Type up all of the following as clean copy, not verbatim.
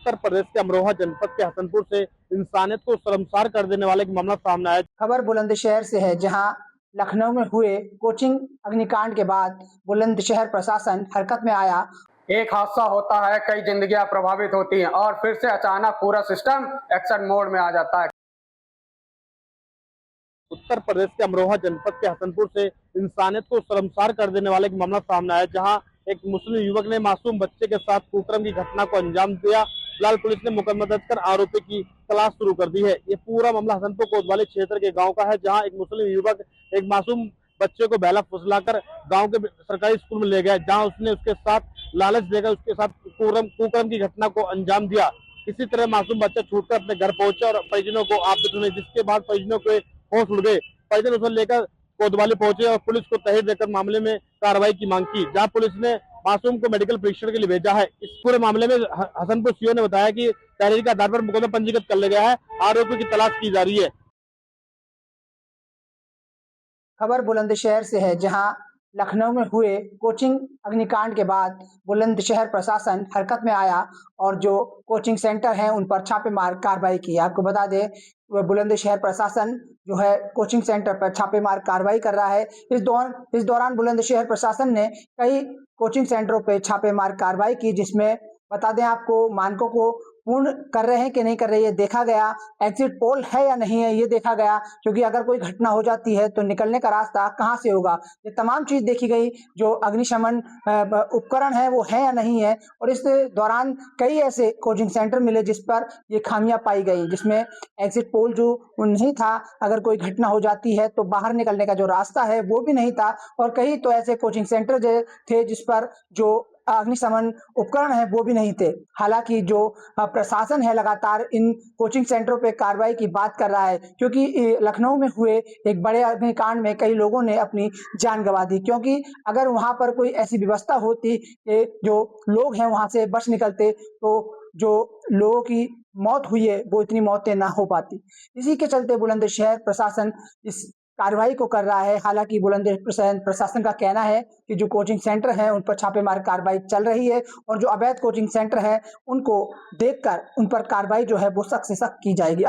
उत्तर प्रदेश के अमरोहा जनपद के हसनपुर से इंसानियत को शर्मसार कर देने वाला एक मामला सामने आया। खबर बुलंदशहर से है, जहां लखनऊ में हुए कोचिंग अग्निकांड के बाद बुलंदशहर प्रशासन हरकत में आया। एक हादसा होता है, कई जिंदगियां प्रभावित होती हैं और फिर से अचानक पूरा सिस्टम एक्शन मोड में आ जाता है। उत्तर प्रदेश के अमरोहा जनपद के हसनपुर से इंसानियत को शर्मसार कर देने वाला एक मामला सामने आया, जहां एक मुस्लिम युवक ने मासूम बच्चे के साथ कुकर्म की घटना को अंजाम दिया। फिलहाल पुलिस ने मुकदमा दर्ज कर आरोपी की तलाश शुरू कर दी है। ये पूरा मामला हसनपुर कोतवाली क्षेत्र के गांव का है, जहां एक मुस्लिम युवक एक मासूम बच्चे को बहला फुसलाकर गांव के सरकारी स्कूल में ले गया, जहां उसने उसके साथ लालच देकर उसके साथ कुकर्म की घटना को अंजाम दिया। किसी तरह मासूम बच्चा छूटकर अपने घर पहुंचा और परिजनों को आप सुने, जिसके बाद परिजनों के होश उड़ गए। परिजन उसे लेकर कोतवाली पहुंचे और पुलिस को तहरीर देकर मामले में कार्रवाई की मांग की, जहां पुलिस ने मासूम को मेडिकल परीक्षण के लिए भेजा है। इस पूरे मामले में हसनपुर सीओ ने बताया कि तहरीर के आधार पर मुकदमा पंजीकृत कर लिया गया है, आरोपी की तलाश की जा रही है। खबर बुलंदशहर से है, जहां लखनऊ में हुए कोचिंग अग्निकांड के बाद बुलंदशहर प्रशासन हरकत में आया और जो कोचिंग सेंटर हैं उन पर छापेमार कार्रवाई की। आपको बता दें, बुलंदशहर प्रशासन जो है कोचिंग सेंटर पर छापेमार कार्रवाई कर रहा है। इस दौरान बुलंदशहर प्रशासन ने कई कोचिंग सेंटरों पर छापेमार कार्रवाई की, जिसमें बता दें आपको मानकों को पूर्ण कर रहे हैं कि नहीं कर रहे, ये देखा गया। एग्जिट पोल है या नहीं है, ये देखा गया, क्योंकि अगर कोई घटना हो जाती है तो निकलने का रास्ता कहां से होगा, ये तमाम चीज देखी गई। जो अग्निशमन उपकरण है वो है या नहीं है। और इस दौरान कई ऐसे कोचिंग सेंटर मिले जिस पर ये खामियां पाई गई, जिसमें एग्जिट पोल जो नहीं था, अगर कोई घटना हो जाती है तो बाहर निकलने का जो रास्ता है वो भी नहीं था। और कई तो ऐसे कोचिंग सेंटर थे जिस पर जो अग्निशमन उपकरण है वो भी नहीं थे। हालांकि जो प्रशासन है लगातार इन कोचिंग सेंटरों पे कार्रवाई की बात कर रहा है, क्योंकि लखनऊ में हुए एक बड़े अग्निकांड में कई लोगों ने अपनी जान गंवा दी। क्योंकि अगर वहां पर कोई ऐसी व्यवस्था होती कि जो लोग हैं वहां से बच निकलते, तो जो लोगों की मौत हुई है वो इतनी मौतें ना हो पाती। इसी के चलते बुलंदशहर प्रशासन इस कार्रवाई को कर रहा है। हालांकि बुलंदशहर प्रशासन का कहना है कि जो कोचिंग सेंटर हैं उन पर छापेमार कार्रवाई चल रही है और जो अवैध कोचिंग सेंटर हैं उनको देखकर उन पर कार्रवाई जो है वो सख्त से सख्त की जाएगी।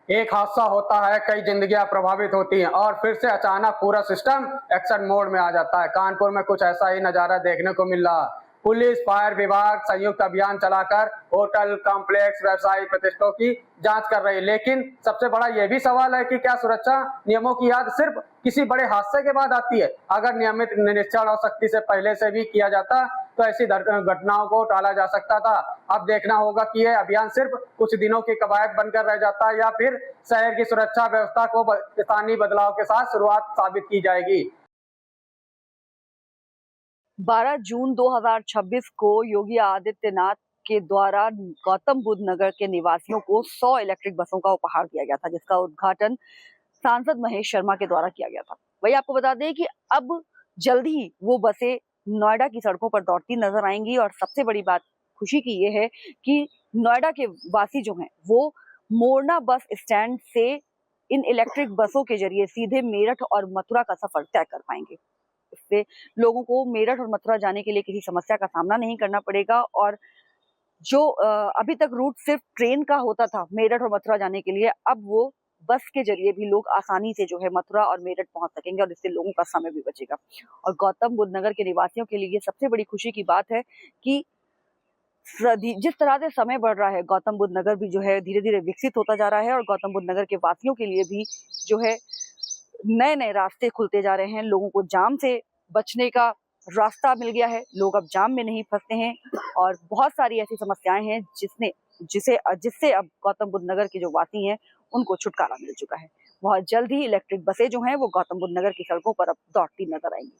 एक हादसा होता है, कई जिंदगियां प्रभावित होती हैं और फिर से अचानक पूरा सिस्टम एक्शन मोड में आ जाता है। कानपुर में कुछ ऐसा ही नजारा देखने को मिल रहा है। पुलिस, फायर विभाग संयुक्त अभियान चलाकर होटल, कॉम्प्लेक्स, व्यवसायिक प्रतिष्ठानों की जांच कर रही है। लेकिन सबसे बड़ा यह भी सवाल है कि क्या सुरक्षा नियमों की याद सिर्फ किसी बड़े हादसे के बाद आती है? अगर नियमित निरीक्षण और सख्ती से पहले से भी किया जाता तो ऐसी घटनाओं को टाला जा सकता था। अब देखना होगा कि यह अभियान सिर्फ कुछ दिनों की कवायद बनकर रह जाता है या फिर शहर की सुरक्षा व्यवस्था को स्थानीय बदलाव के साथ शुरुआत साबित की जाएगी। 12 जून 2026 को योगी आदित्यनाथ के द्वारा गौतम बुद्ध नगर के निवासियों को 100 इलेक्ट्रिक बसों का उपहार दिया गया था, जिसका उद्घाटन सांसद महेश शर्मा के द्वारा किया गया था। वही आपको बता दें कि अब जल्द ही वो बसें नोएडा की सड़कों पर दौड़ती नजर आएंगी। और सबसे बड़ी बात खुशी की ये है कि नोएडा के वासी जो हैं वो मोरना बस स्टैंड से इन इलेक्ट्रिक बसों के जरिए सीधे मेरठ और मथुरा का सफर तय कर पाएंगे। इससे लोगों को मेरठ और मथुरा जाने के लिए किसी समस्या का सामना नहीं करना पड़ेगा। और जो अभी तक रूट सिर्फ ट्रेन का होता था मेरठ और मथुरा जाने के लिए, अब वो बस के जरिए भी लोग आसानी से जो है मथुरा और मेरठ पहुंच सकेंगे और इससे लोगों का समय भी बचेगा। और गौतम बुद्ध नगर के निवासियों के लिए ये सबसे बड़ी खुशी की बात है कि जिस तरह से समय बढ़ रहा है, गौतम बुद्ध नगर भी जो है धीरे धीरे विकसित होता जा रहा है और गौतम बुद्ध नगर के वासियों के लिए भी जो है नए नए रास्ते खुलते जा रहे हैं। लोगों को जाम से बचने का रास्ता मिल गया है, लोग अब जाम में नहीं फंसते हैं और बहुत सारी ऐसी समस्याएं हैं जिससे अब गौतम बुद्ध नगर के जो वासी हैं उनको छुटकारा मिल चुका है। बहुत जल्द ही इलेक्ट्रिक बसें जो हैं वो गौतम बुद्ध नगर की सड़कों पर अब दौड़ती नजर आएंगी।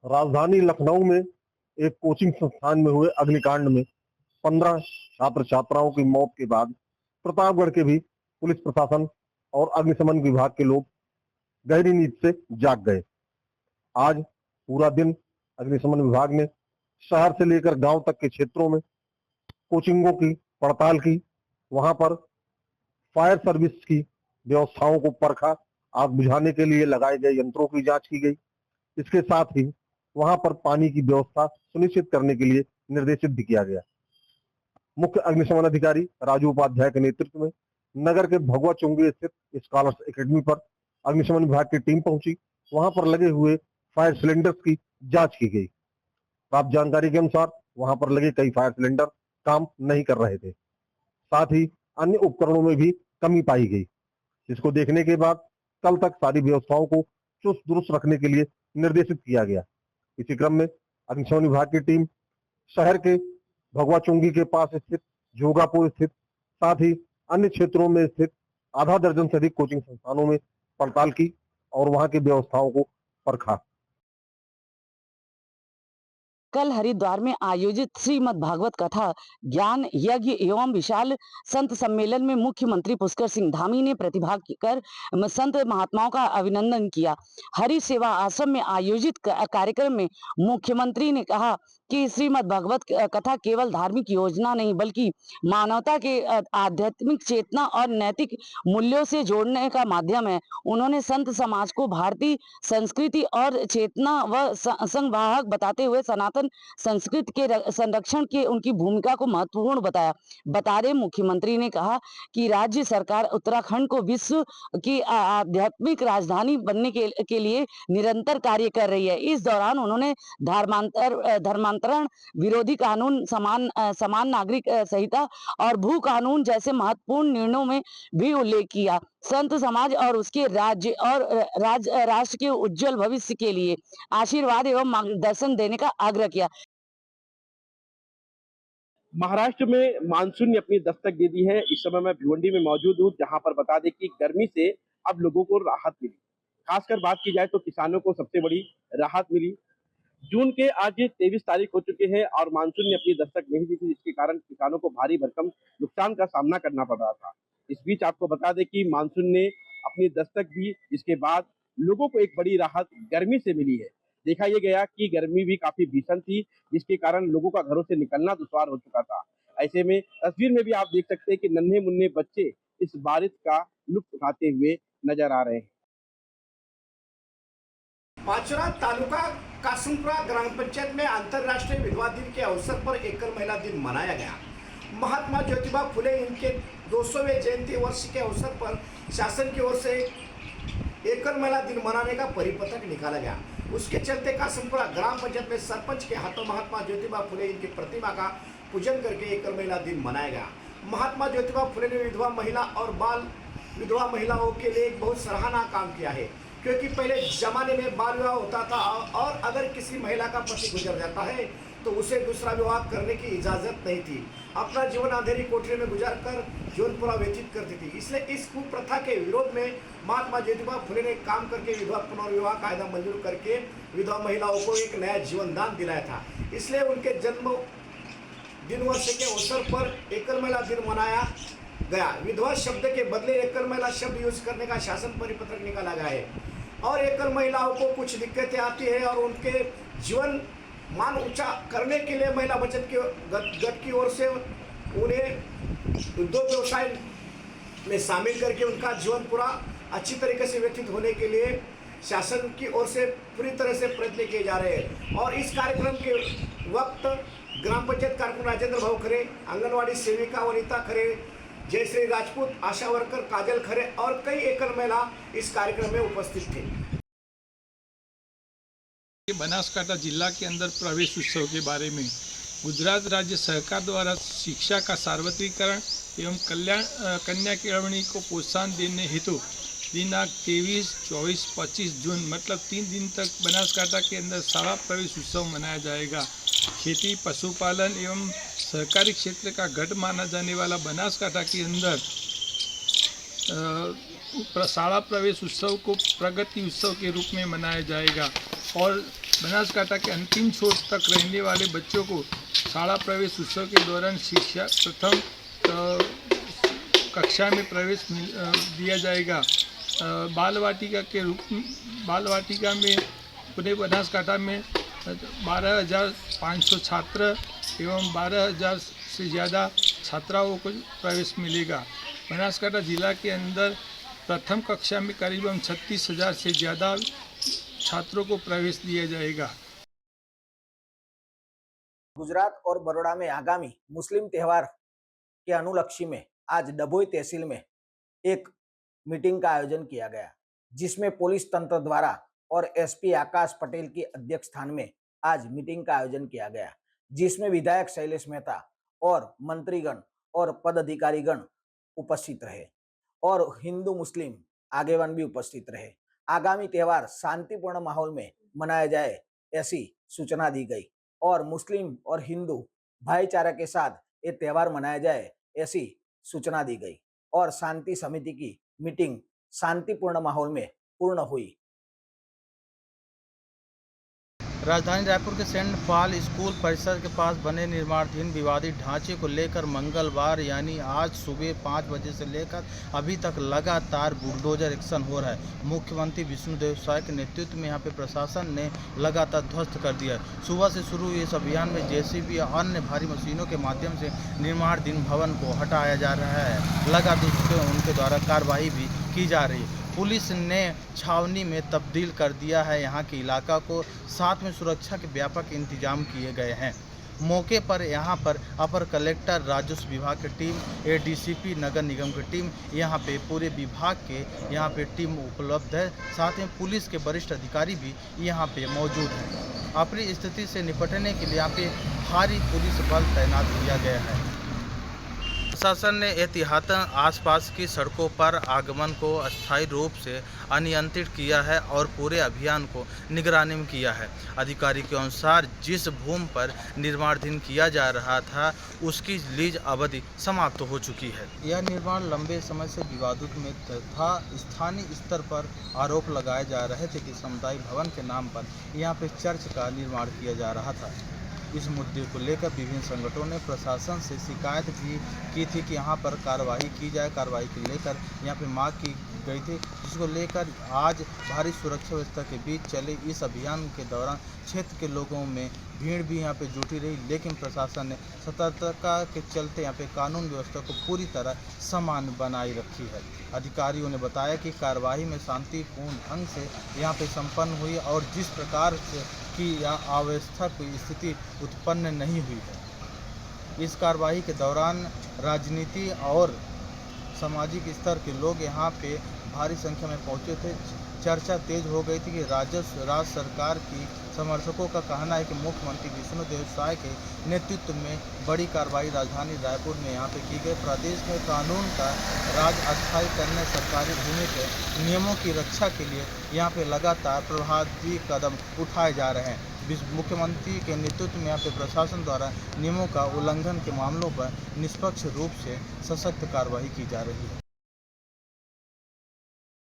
राजधानी लखनऊ में एक कोचिंग संस्थान में हुए अग्निकांड में 15 छात्र छात्राओं की मौत के बाद प्रतापगढ़ के भी पुलिस प्रशासन और अग्निशमन विभाग के लोग गहरी नींद से जाग गए। आज पूरा दिन अग्निशमन विभाग ने शहर से लेकर गांव तक के क्षेत्रों में कोचिंगों की पड़ताल की, वहां पर फायर सर्विस की व्यवस्थाओं को परखा, आग बुझाने के लिए लगाए गए यंत्रों की जांच की गई। इसके साथ ही वहां पर पानी की व्यवस्था सुनिश्चित करने के लिए निर्देशित भी किया गया। मुख्य अग्निशमन अधिकारी राजू उपाध्याय के नेतृत्व में नगर के भगवा चुंगी स्थित स्कॉलर्स एकेडमी पर अग्निशमन विभाग की टीम पहुंची। वहां पर लगे हुए फायर सिलेंडर्स की जांच की गई। प्राप्त जानकारी के अनुसार वहां पर लगे कई फायर सिलेंडर काम नहीं कर रहे थे। साथ ही अन्य उपकरणों में भी कमी पाई गई, जिसको देखने के बाद कल तक सारी व्यवस्थाओं को चुस्त दुरुस्त रखने के लिए निर्देशित किया गया। इसी क्रम में अग्निशमन विभाग की टीम शहर के भगवा चुंगी के पास स्थित जोगापुर स्थित साथ ही अन्य क्षेत्रों में स्थित आधा दर्जन से अधिक कोचिंग संस्थानों में पड़ताल की और वहां की व्यवस्थाओं को परखा। कल हरिद्वार में आयोजित श्रीमद् भागवत कथा ज्ञान यज्ञ एवं विशाल संत सम्मेलन में मुख्यमंत्री पुष्कर सिंह धामी ने प्रतिभाग कर संत महात्माओं का अभिनंदन किया। हरि सेवा आश्रम में आयोजित कार्यक्रम में मुख्यमंत्री ने कहा कि श्रीमद् भागवत कथा केवल धार्मिक योजना नहीं बल्कि मानवता के आध्यात्मिक चेतना और नैतिक मूल्यों से जोड़ने का माध्यम है। उन्होंने संत समाज को भारतीय संस्कृति और चेतना व संवाहक बताते हुए सनातन संस्कृति के संरक्षण के उनकी भूमिका को महत्वपूर्ण बताया। बता रहे मुख्यमंत्री ने कहा कि राज्य सरकार उत्तराखंड को विश्व की आध्यात्मिक राजधानी बनने के लिए निरंतर कार्य कर रही है। इस दौरान उन्होंने धर्मांतरण विरोधी कानून, समान नागरिक संहिता और भू कानून जैसे महत्वपूर्ण निर्णयों में भी उल्लेख किया। संत समाज और उसके राज्य और राष्ट्र के उज्जवल भविष्य के लिए आशीर्वाद एवं मार्गदर्शन देने का आग्रह किया। महाराष्ट्र में मानसून ने अपनी दस्तक दे दी है। इस समय मैं भिवंडी में मौजूद हूँ, जहां पर बता दें कि गर्मी से अब लोगों को राहत मिली। खासकर बात की जाए तो किसानों को सबसे बड़ी राहत मिली। जून के आज 23 तारीख हो चुके हैं और मानसून ने अपनी दस्तक नहीं दी थी, जिसके कारण किसानों को भारी भरकम नुकसान का सामना करना पड़ रहा था। इस बीच आपको बता दें कि मानसून ने अपनी दस्तक दी, जिसके बाद लोगों को एक बड़ी राहत गर्मी से मिली है। देखा यह गया कि गर्मी भी काफी भीषण थी, जिसके कारण लोगों का घरों से निकलना दुश्वार हो चुका था। ऐसे में तस्वीर में भी आप देख सकते हैं कि नन्हे मुन्ने बच्चे इस बारिश का लुत्फ उठाते हुए नजर आ रहे हैं। पाचोरा तालुका कासमपुरा ग्राम पंचायत में अंतर्राष्ट्रीय विधवा दिन के अवसर पर एकल महिला दिन मनाया गया। महात्मा ज्योतिबा फुले इनके 200वें जयंती वर्ष के अवसर पर शासन की ओर से एकल महिला दिन मनाने का परिपत्रक निकाला गया। उसके चलते कासमपुरा ग्राम पंचायत में सरपंच के हाथों महात्मा ज्योतिबा फुले इनकी प्रतिमा का पूजन करके एकल महिला दिन मनाया गया। महात्मा ज्योतिबा फुले ने विधवा महिला और बाल विधवा महिलाओं के लिए एक बहुत सराहना काम किया है, क्योंकि पहले जमाने में बाल विवाह होता था और अगर किसी महिला का पति गुजर जाता है तो उसे दूसरा विवाह करने की इजाज़त नहीं थी। अपना जीवन अंधेरी कोठरी में गुजार कर जीवन पूरा व्यतीत करती थी। इसलिए इस कुप्रथा के विरोध में महात्मा ज्योतिबा फुले ने काम करके विधवा पुनर्विवाह कायदा मंजूर करके विधवा महिलाओं को एक नया जीवन दान दिलाया था। इसलिए उनके जन्म दिन वर्ष के अवसर पर एकल महिला दिन मनाया गया। विधवा शब्द के बदले एकल महिला शब्द यूज करने का शासन परिपत्रक निकाला गया है और एकल महिलाओं को कुछ दिक्कतें आती है और उनके जीवन मान ऊंचा करने के लिए महिला बचत के गट की ओर से उन्हें उद्योग व्यवसाय में शामिल करके उनका जीवन पूरा अच्छी तरीके से व्यतीत होने के लिए शासन की ओर से पूरी तरह से प्रयत्न किए जा रहे हैं। और इस कार्यक्रम के वक्त ग्राम पंचायत कारकुन राजेंद्र भाऊ खरे, आंगनवाड़ी सेविका वनिता खरे, जयश्री राजपूत, आशा वर्कर काजल खरे और कई एकल महिला इस कार्यक्रम में उपस्थित थे। बनासकांठा जिला के अंदर प्रवेश उत्सव के बारे में गुजरात राज्य सरकार द्वारा शिक्षा का सार्वत्रिकरण एवं कन्या केळवणी को प्रोत्साहन देने हेतु दिनांक 23, 24, 25 जून मतलब 3 दिन तक बनासकांठा के अंदर शाला प्रवेश उत्सव मनाया जाएगा। खेती, पशुपालन एवं सरकारी क्षेत्र का गढ़ माना जाने वाला बनासकांठा के अंदर शाला प्रवेश उत्सव को प्रगति उत्सव के रूप में मनाया जाएगा और बनासकांठा के अंतिम छोर तक रहने वाले बच्चों को शाला प्रवेश उत्सव के दौरान शिक्षा प्रथम कक्षा में प्रवेश दिया जाएगा। बाल वाटिका में पूरे बनासकांठा में 12,500 छात्र एवं 12,000 से ज़्यादा छात्राओं को प्रवेश मिलेगा। बनासकांठा जिला के अंदर प्रथम कक्षा में करीबन 36,000 से ज़्यादा छात्रों को प्रवेश दिया जाएगा। गुजरात और बड़ौदा में आगामी मुस्लिम त्यौहार के अनुलक्ष्य में आज डभोई तहसील में एक मीटिंग का आयोजन किया गया, जिसमें पुलिस तंत्र द्वारा और एसपी आकाश पटेल की अध्यक्ष स्थान में आज मीटिंग का आयोजन किया गया, जिसमें विधायक शैलेश मेहता और मंत्रीगण और पदाधिकारीगण उपस्थित रहे और हिंदू मुस्लिम आगेवान भी उपस्थित रहे। आगामी त्यौहार शांतिपूर्ण माहौल में मनाया जाए ऐसी सूचना दी गई और मुस्लिम और हिंदू भाईचारा के साथ ये त्यौहार मनाया जाए ऐसी सूचना दी गई और शांति समिति की मीटिंग शांतिपूर्ण माहौल में पूर्ण हुई। राजधानी रायपुर के सेंट पॉल स्कूल परिसर के पास बने निर्माणाधीन विवादित ढांचे को लेकर मंगलवार यानी आज सुबह 5 बजे से लेकर अभी तक लगातार बुलडोजर एक्शन हो रहा है। मुख्यमंत्री विष्णुदेव साय के नेतृत्व में यहाँ पे प्रशासन ने लगातार ध्वस्त कर दिया है। सुबह से शुरू हुए इस अभियान में जेसीबी और अन्य भारी मशीनों के माध्यम से निर्माणाधीन भवन को हटाया जा रहा है। लगातार उनके द्वारा कार्रवाई भी की जा रही है। पुलिस ने छावनी में तब्दील कर दिया है यहाँ के इलाका को, साथ में सुरक्षा के व्यापक इंतजाम किए गए हैं। मौके पर यहाँ पर अपर कलेक्टर राजस्व विभाग की टीम, एडीसीपी नगर निगम की टीम, यहाँ पे पूरे विभाग के यहाँ पे टीम उपलब्ध है। साथ में पुलिस के वरिष्ठ अधिकारी भी यहाँ पे मौजूद हैं। अपनी स्थिति से निपटने के लिए यहाँ पे भारी पुलिस बल तैनात किया गया है। प्रशासन ने एहतियातन आसपास की सड़कों पर आगमन को अस्थायी रूप से अनियंत्रित किया है और पूरे अभियान को निगरानी में किया है। अधिकारी के अनुसार जिस भूमि पर निर्माणाधीन किया जा रहा था उसकी लीज अवधि समाप्त हो चुकी है। यह निर्माण लंबे समय से विवादित में था। स्थानीय स्तर पर आरोप लगाए जा रहे थे कि सामुदायिक भवन के नाम पर यहाँ पे चर्च का निर्माण किया जा रहा था। इस मुद्दे को लेकर विभिन्न संगठनों ने प्रशासन से शिकायत भी की थी कि यहाँ पर कार्रवाई की जाए। कार्रवाई को लेकर यहाँ पे मांग की गई थी, जिसको लेकर आज भारी सुरक्षा व्यवस्था के बीच चले इस अभियान के दौरान क्षेत्र के लोगों में भीड़ भी यहाँ पे जुटी रही, लेकिन प्रशासन ने सतर्कता के चलते यहाँ पे कानून व्यवस्था को पूरी तरह समान बनाए रखी है। अधिकारियों ने बताया कि कार्रवाई में शांतिपूर्ण ढंग से यहाँ पे संपन्न हुई और जिस प्रकार से की अव्यवस्था की स्थिति उत्पन्न नहीं हुई है। इस कार्रवाई के दौरान राजनीति और सामाजिक स्तर के लोग यहाँ पे भारी संख्या में पहुँचे थे। चर्चा तेज हो गई थी कि राज्य सरकार की समर्थकों का कहना है कि मुख्यमंत्री विष्णुदेव साय के नेतृत्व में बड़ी कार्रवाई राजधानी रायपुर में यहाँ पे की गई। प्रदेश में कानून का राज अस्थायी करने, सरकारी भूमि के नियमों की रक्षा के लिए यहाँ पे लगातार प्रभावी कदम उठाए जा रहे हैं। मुख्यमंत्री के नेतृत्व में यहाँ पे प्रशासन द्वारा नियमों का उल्लंघन के मामलों पर निष्पक्ष रूप से सशक्त कार्रवाई की जा रही है।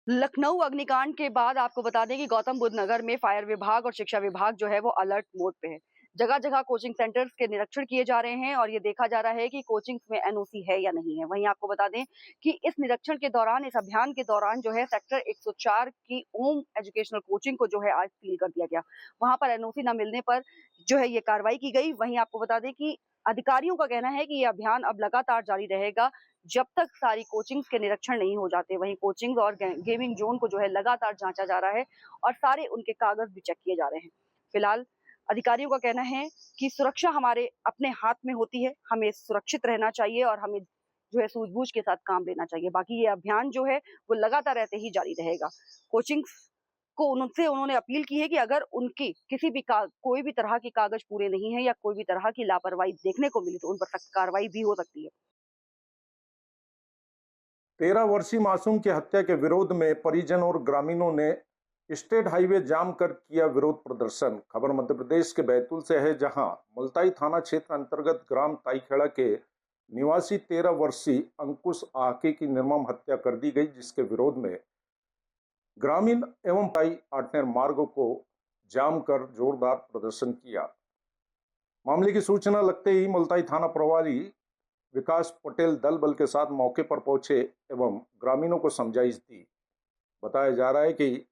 लखनऊ अग्निकांड के बाद आपको बता दें कि गौतम बुद्ध नगर में फायर विभाग और शिक्षा विभाग जो है वो अलर्ट मोड पे है। जगह जगह कोचिंग सेंटर्स के निरीक्षण किए जा रहे हैं और ये देखा जा रहा है कि कोचिंग में एनओसी है या नहीं है। वहीं आपको बता दें कि इस निरीक्षण के दौरान, इस अभियान के दौरान जो है सेक्टर 104 की ओम एजुकेशनल कोचिंग को जो है आज सील कर दिया गया। वहां पर एनओसी न मिलने पर जो है ये कार्रवाई की गई। वहीं आपको बता दें कि अधिकारियों का कहना है कि ये अभियान अब लगातार जारी रहेगा जब तक सारी कोचिंग्स के निरीक्षण नहीं हो जाते। वहीं कोचिंग और गेमिंग जोन को जो है लगातार जांचा जा रहा है और सारे उनके कागज भी चेक किए जा रहे हैं। फिलहाल अधिकारियों का कहना है कि सुरक्षा हमारे अपने हाथ में होती है, हमें सुरक्षित रहना चाहिए और हमें जो है सूझबूझ के साथ काम लेना चाहिए। बाकी ये अभियान जो है वो लगातार ऐसे ही जारी रहेगा। कोचिंग्स को उनसे उन्होंने अपील की है कि अगर उनकी किसी भी कोई भी तरह के कागज पूरे नहीं है या कोई भी तरह की लापरवाही देखने को मिली तो उन पर सख्त कार्रवाई भी हो सकती है। 13 वर्षीय मासूम की हत्या के विरोध में परिजन और ग्रामीणों ने स्टेट हाईवे जाम कर किया विरोध प्रदर्शन। खबर मध्य प्रदेश के बैतूल से है, जहां मुल्ताई थाना क्षेत्र अंतर्गत ग्राम ताईखेड़ा के निवासी 13 वर्षीय अंकुश आके की निर्मम हत्या कर दी गई, जिसके विरोध में ग्रामीण एवं ताई आटनेर मार्ग को जाम कर जोरदार प्रदर्शन किया। मामले की सूचना लगते ही मुल्ताई थाना प्रभारी विकास पटेल दल बल के साथ मौके पर पहुंचे एवं ग्रामीणों को समझाइश दी। बताया जा रहा है कि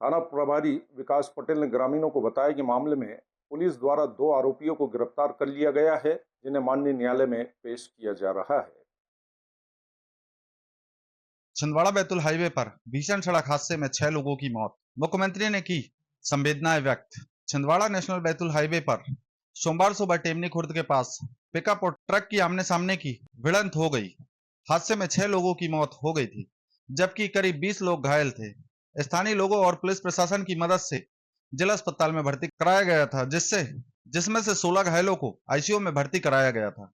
थाना प्रभारी विकास पटेल ने ग्रामीणों को बताया कि मामले में पुलिस द्वारा 2 आरोपियों को गिरफ्तार कर लिया गया है, जिन्हें माननीय न्यायालय में पेश किया जा रहा है। छिंदवाड़ा बैतूल हाईवे पर भीषण सड़क हादसे में 6 लोगों की मौत। मुख्यमंत्री ने की संवेदनाएं व्यक्त। छिंदवाड़ा नेशनल बैतूल हाईवे पर सोमवार सुबह टेमनी खुर्द के पास पिकअप और ट्रक की आमने सामने की भिड़ंत हो गई। हादसे में 6 लोगों की मौत हो गई थी, जबकि करीब 20 लोग घायल थे। स्थानीय लोगों और पुलिस प्रशासन की मदद से जिला अस्पताल में भर्ती कराया गया था, जिसमें से 16 घायलों को आईसीयू में भर्ती कराया गया था।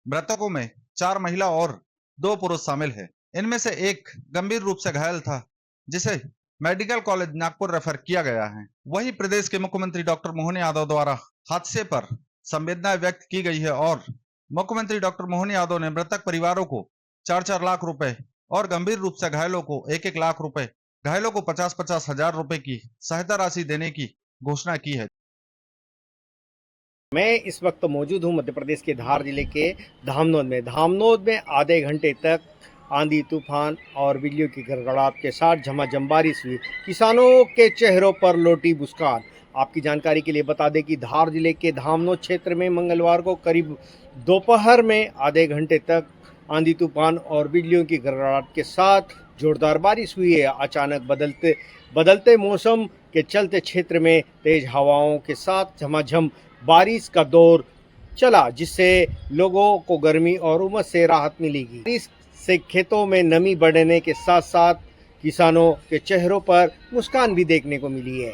मृतकों में 4 महिला और 2 पुरुष शामिल है। इनमें से एक गंभीर रूप से घायल था, जिसे मेडिकल कॉलेज नागपुर रेफर किया गया है। वहीं प्रदेश के मुख्यमंत्री डॉक्टर मोहन यादव द्वारा हादसे पर संवेदना व्यक्त की गई है और मुख्यमंत्री डॉक्टर मोहन यादव ने मृतक परिवारों को 4-4 लाख रुपए और गंभीर रूप से घायलों को 1-1 लाख रुपए, घायलों को 50-50 हजार रुपए की सहायता राशि देने की घोषणा की है। मैं इस वक्त मौजूद हूं मध्य प्रदेश के धार जिले के धामनोद में आधे घंटे तक आंधी तूफान और बिजलियों की गड़गड़ाहट के साथ झमाझम बारिश हुई। किसानों के चेहरों पर लौटी मुस्कान। आपकी जानकारी के लिए बता दें कि धार जिले के धामनोद क्षेत्र में मंगलवार को करीब दोपहर में आधे घंटे तक आंधी तूफान और बिजलियों की गड़गड़ाहट के साथ जोरदार बारिश हुई है। अचानक बदलते मौसम के चलते क्षेत्र में तेज हवाओं के साथ झमाझम बारिश का दौर चला, जिससे लोगों को गर्मी और उमस से राहत मिलेगी। बारिश से खेतों में नमी बढ़ने के साथ साथ किसानों के चेहरों पर मुस्कान भी देखने को मिली है।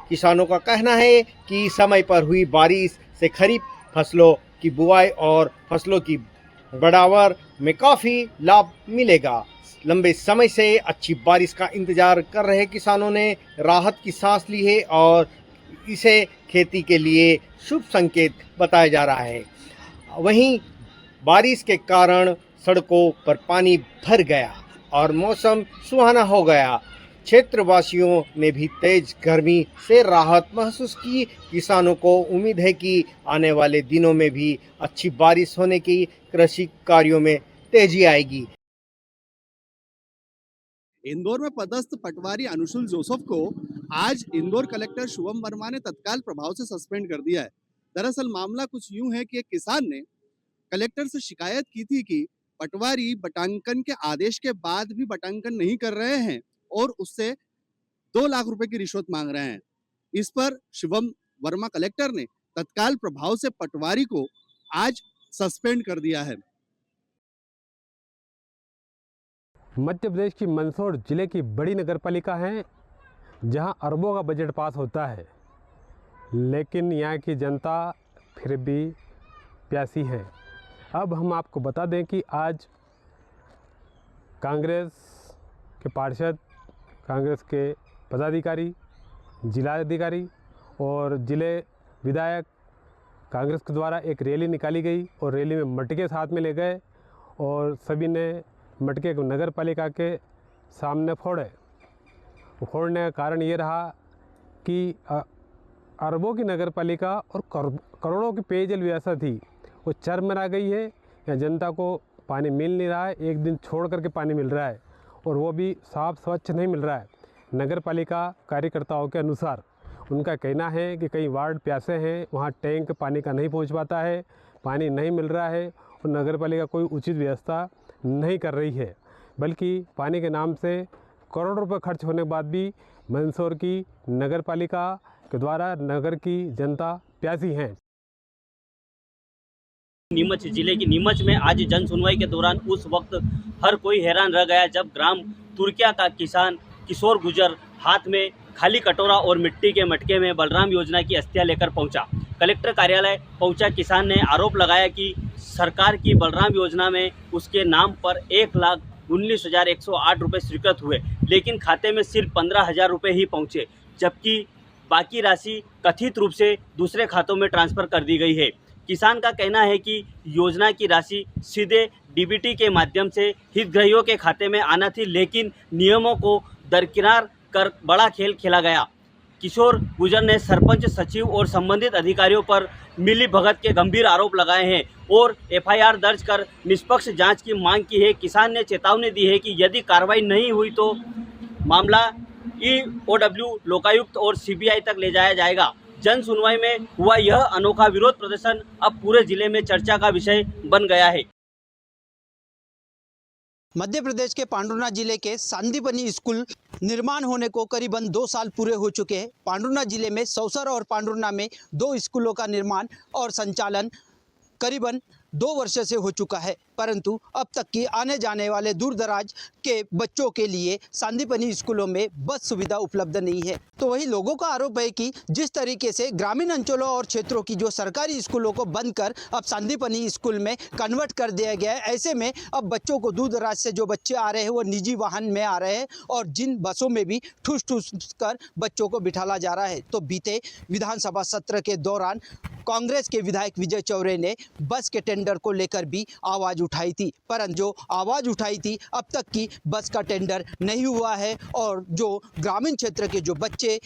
किसानों का कहना है कि समय पर हुई बारिश से खरीफ फसलों की बुआई और फसलों की बढ़ावर में काफ़ी लाभ मिलेगा। लंबे समय से अच्छी बारिश का इंतजार कर रहे किसानों ने राहत की सांस ली है और इसे खेती के लिए शुभ संकेत बताया जा रहा है। वहीं बारिश के कारण सड़कों पर पानी भर गया और मौसम सुहाना हो गया। क्षेत्रवासियों ने भी तेज गर्मी से राहत महसूस की। किसानों को उम्मीद है कि आने वाले दिनों में भी अच्छी बारिश होने की कृषि कार्यों में तेजी आएगी। इंदौर में पदस्थ पटवारी अनुशुल जोसेफ को आज इंदौर कलेक्टर शुभम वर्मा ने तत्काल प्रभाव से सस्पेंड कर दिया है। दरअसल मामला कुछ यूं है कि एक किसान ने कलेक्टर से शिकायत की थी कि पटवारी बटांकन के आदेश के बाद भी बटांकन नहीं कर रहे हैं और उससे 2 लाख रुपए की रिश्वत मांग रहे हैं। इस पर शुभम वर्मा कलेक्टर ने तत्काल प्रभाव से पटवारी को आज सस्पेंड कर दिया है। मध्य प्रदेश की मंदसौर जिले की बड़ी नगरपालिका है, जहां अरबों का बजट पास होता है, लेकिन यहाँ की जनता फिर भी प्यासी है। अब हम आपको बता दें कि आज कांग्रेस के पार्षद, कांग्रेस के पदाधिकारी, जिलाधिकारी और जिले विधायक कांग्रेस के द्वारा एक रैली निकाली गई और रैली में मटके साथ में ले गए और सभी ने मटके को नगर पालिका के सामने फोड़े। फोड़ने का कारण ये रहा कि अरबों की नगर पालिका और करोड़ों की पेयजल व्यवस्था थी, वो चरमरा गई है। या जनता को पानी मिल नहीं रहा है, एक दिन छोड़ करके पानी मिल रहा है और वो भी साफ स्वच्छ नहीं मिल रहा है। नगर पालिका कार्यकर्ताओं के अनुसार उनका कहना है कि कई वार्ड प्यासे हैं, वहाँ टैंक पानी का नहीं पहुँच पाता है, पानी नहीं मिल रहा है और नगर पालिका कोई उचित व्यवस्था नहीं कर रही है, बल्कि पानी के नाम से करोड़ों रुपए खर्च होने के बाद भी मंदसौर की नगर पालिका के द्वारा नगर की जनता प्यासी है। नीमच जिले की नीमच में आज जन सुनवाई के दौरान उस वक्त हर कोई हैरान रह गया जब ग्राम तुर्किया का किसान किशोर गुजर हाथ में खाली कटोरा और मिट्टी के मटके में बलराम योजना की अस्थियां लेकर पहुंचा। कलेक्टर कार्यालय पहुंचा किसान ने आरोप लगाया कि सरकार की बलराम योजना में उसके नाम पर 1,19,108 रुपये स्वीकृत हुए, लेकिन खाते में सिर्फ 15,000 रुपये ही पहुंचे, जबकि बाकी राशि कथित रूप से दूसरे खातों में ट्रांसफ़र कर दी गई है। किसान का कहना है कि योजना की राशि सीधे डीबीटी के माध्यम से हितग्राहियों के खाते में आना थी, लेकिन नियमों को दरकिनार कर बड़ा खेल खेला गया। किशोर गुजर ने सरपंच, सचिव और संबंधित अधिकारियों पर मिलीभगत के गंभीर आरोप लगाए हैं और एफआईआर दर्ज कर निष्पक्ष जांच की मांग की है। किसान ने चेतावनी दी है कि यदि कार्रवाई नहीं हुई तो मामला ईओडब्ल्यू, लोकायुक्त और सीबीआई तक ले जाया जाएगा। जन सुनवाई में हुआ यह अनोखा विरोध प्रदर्शन अब पूरे जिले में चर्चा का विषय बन गया है। मध्य प्रदेश के पांडुर्ना जिले के सांदीपनी स्कूल निर्माण होने को करीबन 2 साल पूरे हो चुके हैं। पांडुर्ना जिले में सौसर और पांडुर्ना में 2 स्कूलों का निर्माण और संचालन करीबन 2 वर्ष से हो चुका है, परंतु अब तक की आने जाने वाले दूर दराज के बच्चों के लिए सांदीपनी स्कूलों में बस सुविधा उपलब्ध नहीं है। तो वही लोगों का आरोप है कि जिस तरीके से ग्रामीण अंचलों और क्षेत्रों की जो सरकारी स्कूलों को बंद कर अब सांदीपनी स्कूल में कन्वर्ट कर दिया गया है, ऐसे में अब बच्चों को दूर दराज से जो बच्चे आ रहे हैं वो निजी वाहन में आ रहे हैं और जिन बसों में भी ठूस ठूस कर बच्चों को बिठाला जा रहा है। तो बीते विधानसभा सत्र के दौरान कांग्रेस के विधायक विजय चौरे ने बस के टेंडर को लेकर भी आवाज उठाई थी, परंतु जो आवाज उठाई थी अब तक की बस का टेंडर नहीं हुआ है और जो ग्रामीण क्षेत्र के जो बच्चे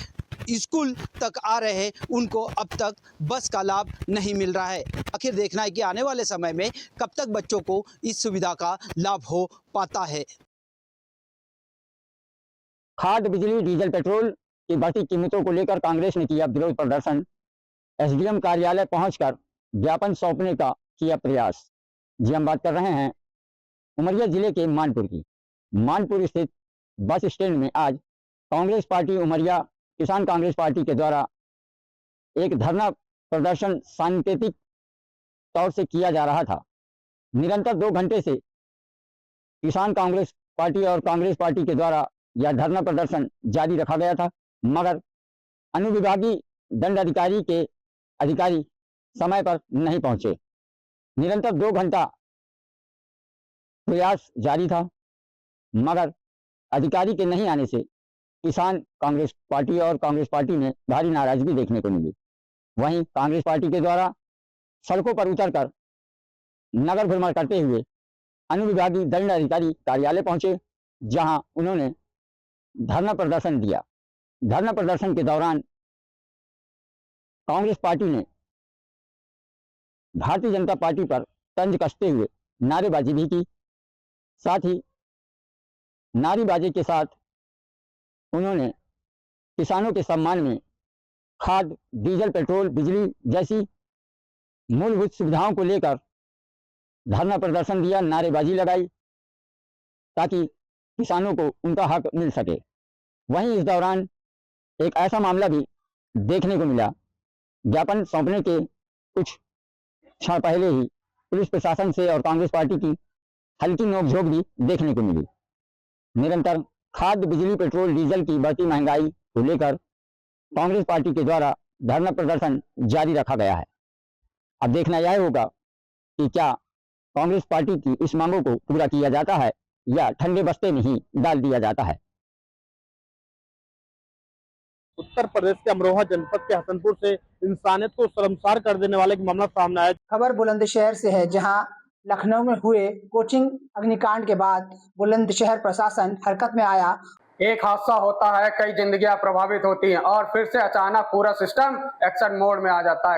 स्कूल तक आ रहे हैं उनको अब तक बस का लाभ नहीं मिल रहा है। आखिर देखना है कि आने वाले समय में कब तक बच्चों को इस सुविधा का लाभ हो पाता है। खाद, बिजली, डीजल, पेट्रोल की बढ़ती कीमतों को लेकर कांग्रेस ने किया विरोध प्रदर्शन। एसडीएम कार्यालय पहुंचकर ज्ञापन सौंपने का किया प्रयास। जी हम बात कर रहे हैं उमरिया जिले के मानपुर की। मानपुर स्थित बस स्टैंड में आज कांग्रेस पार्टी उमरिया किसान कांग्रेस पार्टी के द्वारा एक धरना प्रदर्शन सांकेतिक तौर से किया जा रहा था। निरंतर 2 घंटे से किसान कांग्रेस पार्टी और कांग्रेस पार्टी के द्वारा यह धरना प्रदर्शन जारी रखा गया था, मगर अनुविभागीय दंड अधिकारी के अधिकारी समय पर नहीं पहुंचे। निरंतर 2 घंटा प्रयास जारी था, मगर अधिकारी के नहीं आने से किसान कांग्रेस पार्टी और कांग्रेस पार्टी में भारी नाराजगी देखने को मिली। वहीं कांग्रेस पार्टी के द्वारा सड़कों पर उतरकर नगर भ्रमण करते हुए अनुविभागीय दंड अधिकारी कार्यालय पहुंचे, जहां उन्होंने धरना प्रदर्शन दिया। धरना प्रदर्शन के दौरान कांग्रेस पार्टी ने भारतीय जनता पार्टी पर तंज कसते हुए नारेबाजी भी की। साथ ही नारेबाजी के साथ उन्होंने किसानों के सम्मान में खाद, डीजल, पेट्रोल, बिजली जैसी मूलभूत सुविधाओं को लेकर धरना प्रदर्शन दिया, नारेबाजी लगाई ताकि किसानों को उनका हक मिल सके। वहीं इस दौरान एक ऐसा मामला भी देखने को मिला, ज्ञापन सौंपने के कुछ क्षण पहले ही पुलिस प्रशासन से और कांग्रेस पार्टी की हल्की नोकझोंक भी देखने को मिली। निरंतर खाद, बिजली, पेट्रोल, डीजल की बढ़ती महंगाई को लेकर कांग्रेस पार्टी के द्वारा धरना प्रदर्शन जारी रखा गया है। अब देखना यह होगा कि क्या कांग्रेस पार्टी की इस मांगों को पूरा किया जाता है या ठंडे बस्ते में ही डाल दिया जाता है। उत्तर प्रदेश के अमरोहा जनपद के हसनपुर से इंसानियत को शर्मसार कर देने वाला एक मामला सामने आया। खबर बुलंदशहर से है, जहां लखनऊ में हुए कोचिंग अग्निकांड के बाद बुलंदशहर प्रशासन हरकत में आया। एक हादसा होता है, कई जिंदगियां प्रभावित होती हैं और फिर से अचानक पूरा सिस्टम एक्शन मोड में आ जाता है।